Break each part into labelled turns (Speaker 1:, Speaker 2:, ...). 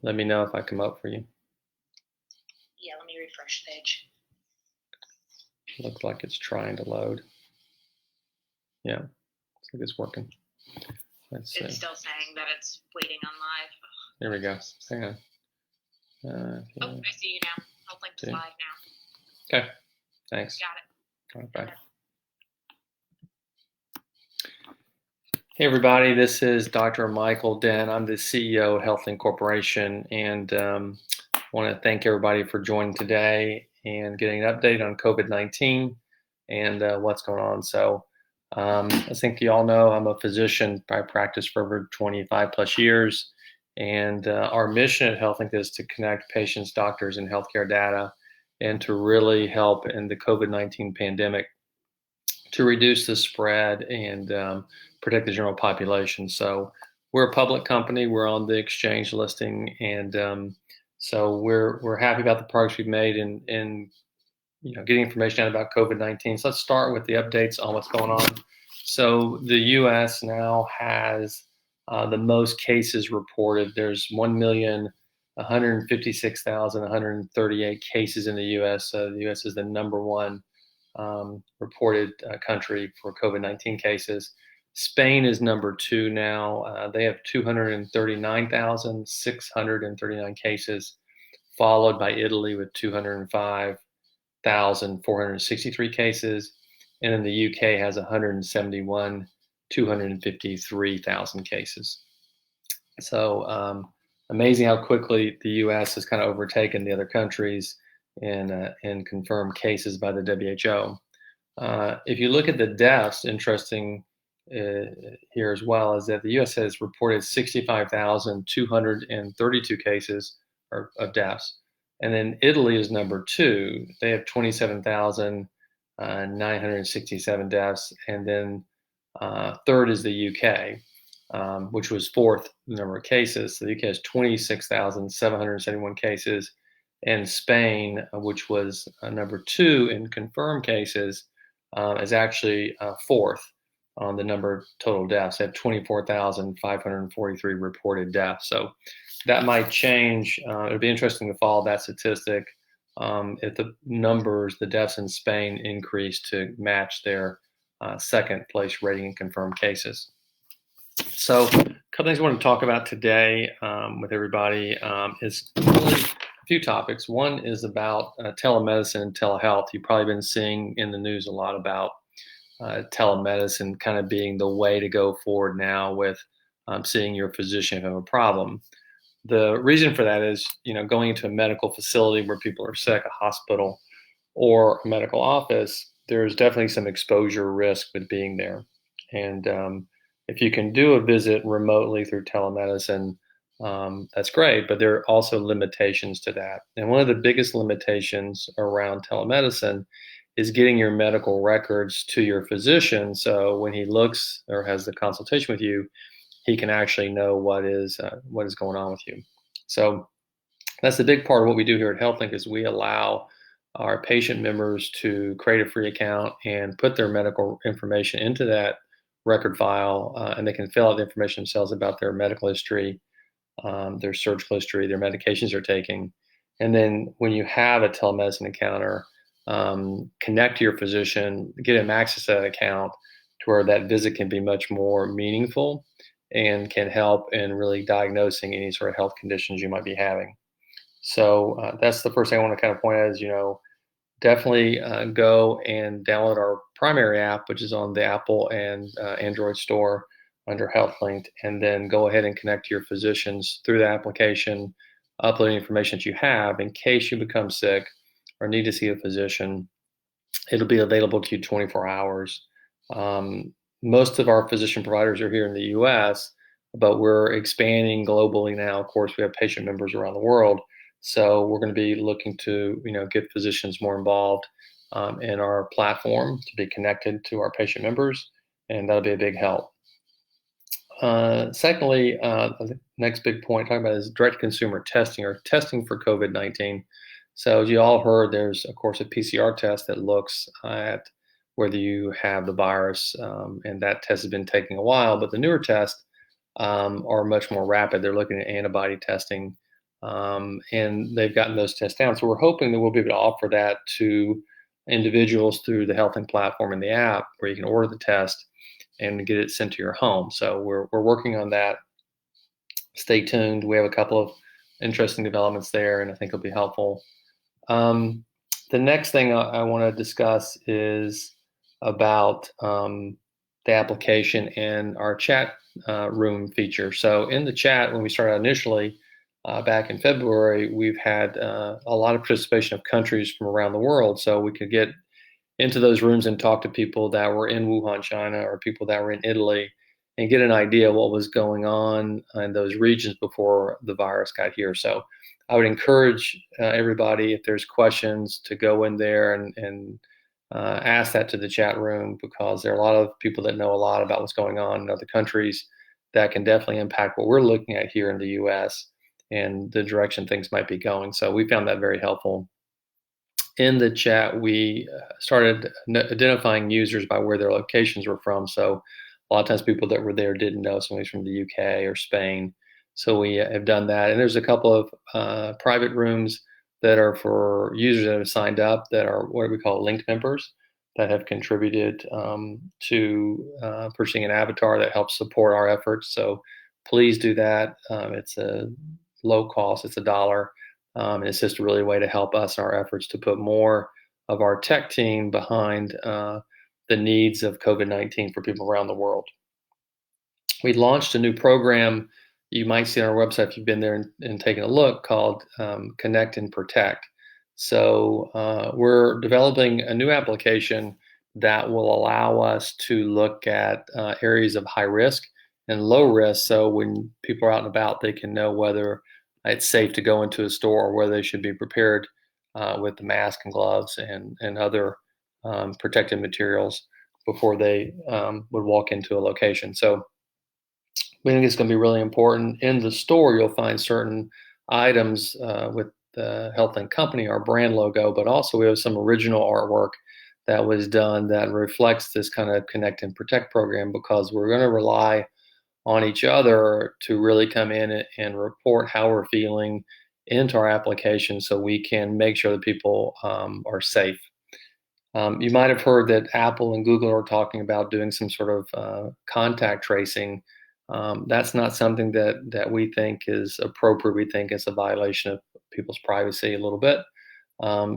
Speaker 1: let me know if I come up for you.
Speaker 2: Yeah, let me refresh the page.
Speaker 1: Looks like it's trying to load. Yeah, looks like it's working. Let's see.
Speaker 2: It's still saying that it's waiting on live.
Speaker 1: There we go. Hang on.
Speaker 2: Oh, I see you now. HealthLynked is live now.
Speaker 1: Okay, thanks.
Speaker 2: Got it.
Speaker 1: All right, bye. Hey everybody, this is Dr. Michael Dent. I'm the CEO of HealthLynked Corporation, and I want to thank everybody for joining today and getting an update on COVID-19 and what's going on. So I think you all know I'm a physician. I practiced for over 25 plus years, and our mission at HealthLynked is to connect patients, doctors, and healthcare data, and to really help in the COVID-19 pandemic to reduce the spread and protect the general population. So we're a public company. We're on the exchange listing, and so we're happy about the progress we've made in getting information out about COVID-19. So let's start with the updates on what's going on. So the U.S. now has the most cases reported. There's 1,156,138 cases in the U.S. So the U.S. is the number one reported country for COVID-19 cases. Spain is number two now. They have 239,639 cases, followed by Italy with 205,463 cases. And then the UK has 253,000 cases. So amazing how quickly the US has kind of overtaken the other countries in confirmed cases by the WHO. If you look at the deaths, interesting here as well is that the US has reported 65,232 cases of deaths. And then Italy is number two. They have 27,967 deaths. And then third is the UK, which was fourth number of cases. So the UK has 26,771 cases. And Spain, which was number two in confirmed cases, is actually fourth on the number of total deaths. They have 24,543 reported deaths. So that might change. It'll be interesting to follow that statistic if the numbers, the deaths in Spain increase to match their second place rating in confirmed cases. So a couple things I want to talk about today with everybody is really a few topics. One is about telemedicine and telehealth. You've probably been seeing in the news a lot about telemedicine kind of being the way to go forward now with seeing your physician if you have a problem. The reason for that is, going into a medical facility where people are sick, a hospital or a medical office, there's definitely some exposure risk with being there. And if you can do a visit remotely through telemedicine, that's great, but there are also limitations to that. And one of the biggest limitations around telemedicine is getting your medical records to your physician. So when he looks or has the consultation with you, he can actually know what is going on with you. So that's the big part of what we do here at HealthLynked is we allow our patient members to create a free account and put their medical information into that record file, and they can fill out the information themselves about their medical history, their surgical history, their medications they're taking. And then when you have a telemedicine encounter, connect to your physician, get him access to that account to where that visit can be much more meaningful and can help in really diagnosing any sort of health conditions you might be having. So that's the first thing I want to kind of point out is, definitely go and download our primary app, which is on the Apple and Android store under HealthLynked, and then go ahead and connect to your physicians through the application, upload information that you have in case you become sick or need to see a physician. It'll be available to you 24 hours. Most of our physician providers are here in the US, but we're expanding globally now. Of course, we have patient members around the world. So we're going to be looking to, get physicians more involved in our platform to be connected to our patient members, and that'll be a big help. Secondly, the next big point talking about is direct consumer testing or testing for COVID-19. So as you all heard, there's of course a PCR test that looks at whether you have the virus, and that test has been taking a while, but the newer tests are much more rapid. They're looking at antibody testing and they've gotten those tests down. So we're hoping that we'll be able to offer that to individuals through the HealthLynked platform and the app, where you can order the test and get it sent to your home. So we're working on that. Stay tuned. We have a couple of interesting developments there, and I think it'll be helpful. The next thing I want to discuss is about the application and our chat room feature. So in the chat, when we started initially back in February, we've had a lot of participation of countries from around the world, so we could get into those rooms and talk to people that were in Wuhan, China, or people that were in Italy, and get an idea of what was going on in those regions before the virus got here. So I would encourage everybody, if there's questions, to go in there and ask that to the chat room, because there are a lot of people that know a lot about what's going on in other countries that can definitely impact what we're looking at here in the US and the direction things might be going. So we found that very helpful. In the chat, we started identifying users by where their locations were from. So a lot of times people that were there didn't know somebody's from the UK or Spain. So we have done that. And there's a couple of private rooms that are for users that have signed up that are what we call linked members that have contributed to purchasing an avatar that helps support our efforts. So please do that. It's a low cost. It's $1. And it's just really a way to help us in our efforts to put more of our tech team behind the needs of COVID-19 for people around the world. We launched a new program you might see on our website if you've been there and taken a look, called Connect and Protect. So we're developing a new application that will allow us to look at areas of high risk and low risk. So when people are out and about, they can know whether it's safe to go into a store or whether they should be prepared with the mask and gloves and other protective materials before they would walk into a location. So we think it's going to be really important. In the store, you'll find certain items with the HealthLynked company, our brand logo, but also we have some original artwork that was done that reflects this kind of Connect and Protect program, because we're going to rely on each other to really come in and report how we're feeling into our application so we can make sure that people are safe. You might have heard that Apple and Google are talking about doing some sort of contact tracing. That's not something that we think is appropriate. We think it's a violation of people's privacy a little bit.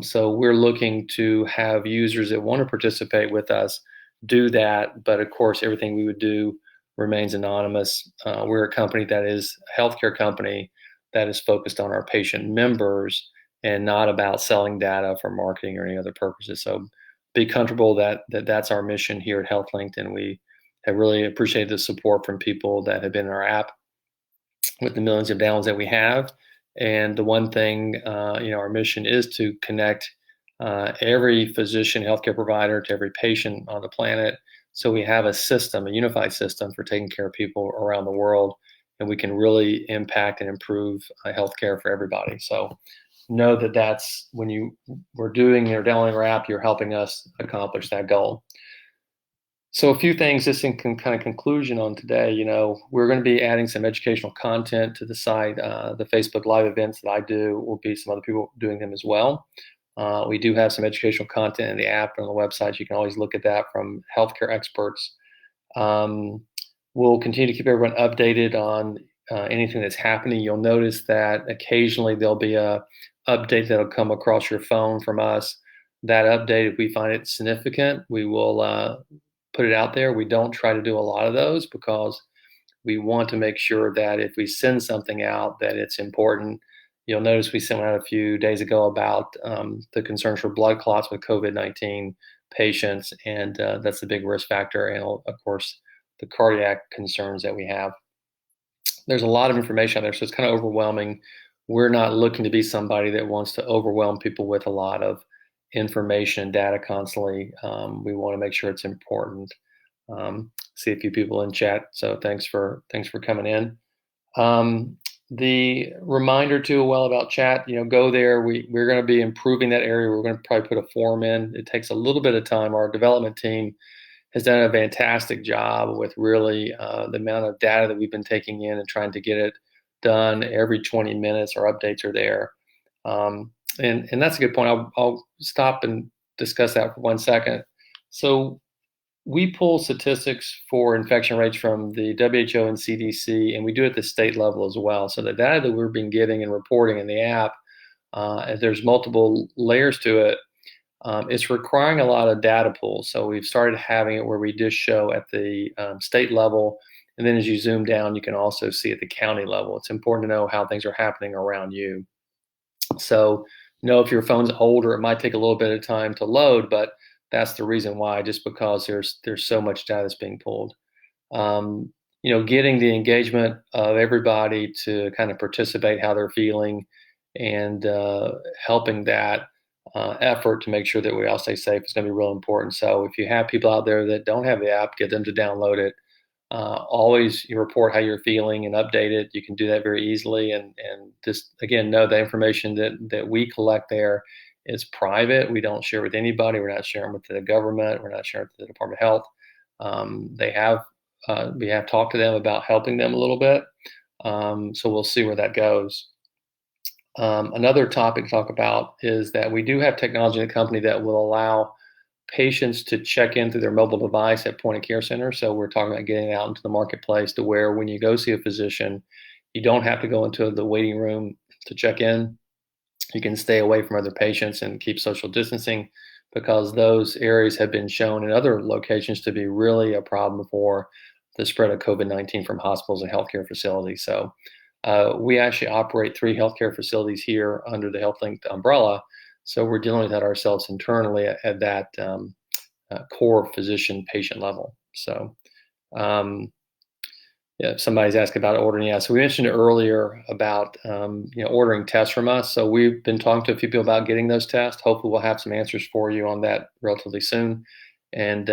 Speaker 1: So we're looking to have users that want to participate with us do that, but of course everything we would do remains anonymous. We're a company that is a healthcare company that is focused on our patient members and not about selling data for marketing or any other purposes. So be comfortable that that's our mission here at HealthLynked, and we have really appreciated the support from people that have been in our app with the millions of downloads that we have. And the one thing, our mission is to connect every physician, healthcare provider to every patient on the planet. So we have a system, a unified system for taking care of people around the world, and we can really impact and improve healthcare for everybody. So know that that's when we're doing or downloading our app, you're helping us accomplish that goal. So a few things just in kind of conclusion on today, we're going to be adding some educational content to the site. The Facebook Live events that I do will be some other people doing them as well. We do have some educational content in the app and on the website. You can always look at that from healthcare experts. We'll continue to keep everyone updated on anything that's happening. You'll notice that occasionally there'll be a update that'll come across your phone from us. That update, if we find it significant, we will put it out there. We don't try to do a lot of those because we want to make sure that if we send something out, that it's important. You'll notice we sent out a few days ago about the concerns for blood clots with COVID-19 patients, and that's a big risk factor, and of course, the cardiac concerns that we have. There's a lot of information out there, so it's kind of overwhelming. We're not looking to be somebody that wants to overwhelm people with a lot of information and data constantly. We want to make sure it's important. See a few people in chat, so thanks for coming in. The reminder too, about chat, go there. We're going to be improving that area. We're going to probably put a form in. It takes a little bit of time. Our development team has done a fantastic job with really the amount of data that we've been taking in and trying to get it done every 20 minutes. Our updates are there. And that's a good point. I'll stop and discuss that for 1 second. So we pull statistics for infection rates from the WHO and CDC, and we do it at the state level as well. So the data that we've been getting and reporting in the app, as there's multiple layers to it, it's requiring a lot of data pools. So we've started having it where we just show at the state level, and then as you zoom down, you can also see at the county level. It's important to know how things are happening around you. So, if your phone's older, it might take a little bit of time to load, but that's the reason why, just because there's so much data that's being pulled. Getting the engagement of everybody to kind of participate how they're feeling, and helping that effort to make sure that we all stay safe is going to be real important. So if you have people out there that don't have the app, get them to download it. Always you report how you're feeling and update it. You can do that very easily, and just again know the information that we collect there is private. We don't share with anybody. We're not sharing with the government. We're not sharing with the Department of Health. We have talked to them about helping them a little bit. So we'll see where that goes. Another topic to talk about is that we do have technology in the company that will allow patients to check in through their mobile device at point of care centers. So we're talking about getting out into the marketplace to where when you go see a physician, you don't have to go into the waiting room to check in. You can stay away from other patients and keep social distancing, because those areas have been shown in other locations to be really a problem for the spread of COVID-19 from hospitals and healthcare facilities. So we actually operate 3 healthcare facilities here under the HealthLynked umbrella. So we're dealing with that ourselves internally at that core physician-patient level. So yeah, somebody's asked about ordering. Yeah, so we mentioned earlier about ordering tests from us. So we've been talking to a few people about getting those tests. Hopefully we'll have some answers for you on that relatively soon. And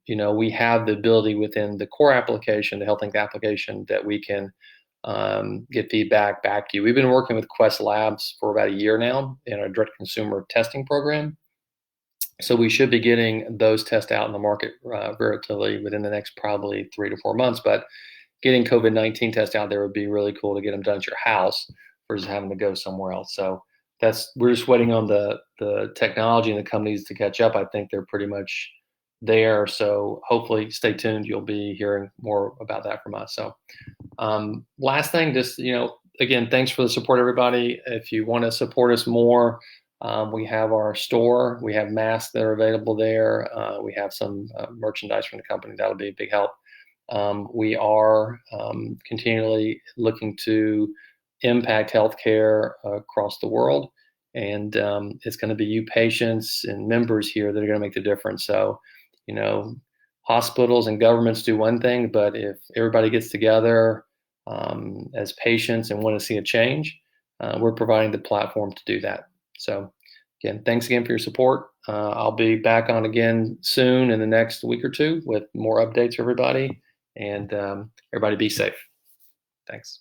Speaker 1: we have the ability within the core application, the HealthLynked application, that we can get feedback back to you. We've been working with Quest Labs for about a year now in our direct consumer testing program. So we should be getting those tests out in the market relatively within the next probably 3 to 4 months. But getting COVID-19 tests out there would be really cool to get them done at your house versus having to go somewhere else. So we're just waiting on the technology and the companies to catch up. I think they're pretty much there. So hopefully stay tuned. You'll be hearing more about that from us. So last thing, just, again, thanks for the support, everybody. If you want to support us more, we have our store. We have masks that are available there. We have some merchandise from the company. That'll be a big help. We are continually looking to impact healthcare across the world. And it's going to be you patients and members here that are going to make the difference. So, hospitals and governments do one thing, but if everybody gets together as patients and want to see a change, we're providing the platform to do that. So again, thanks again for your support. I'll be back on again soon in the next week or two with more updates for everybody. And everybody be safe. Thanks.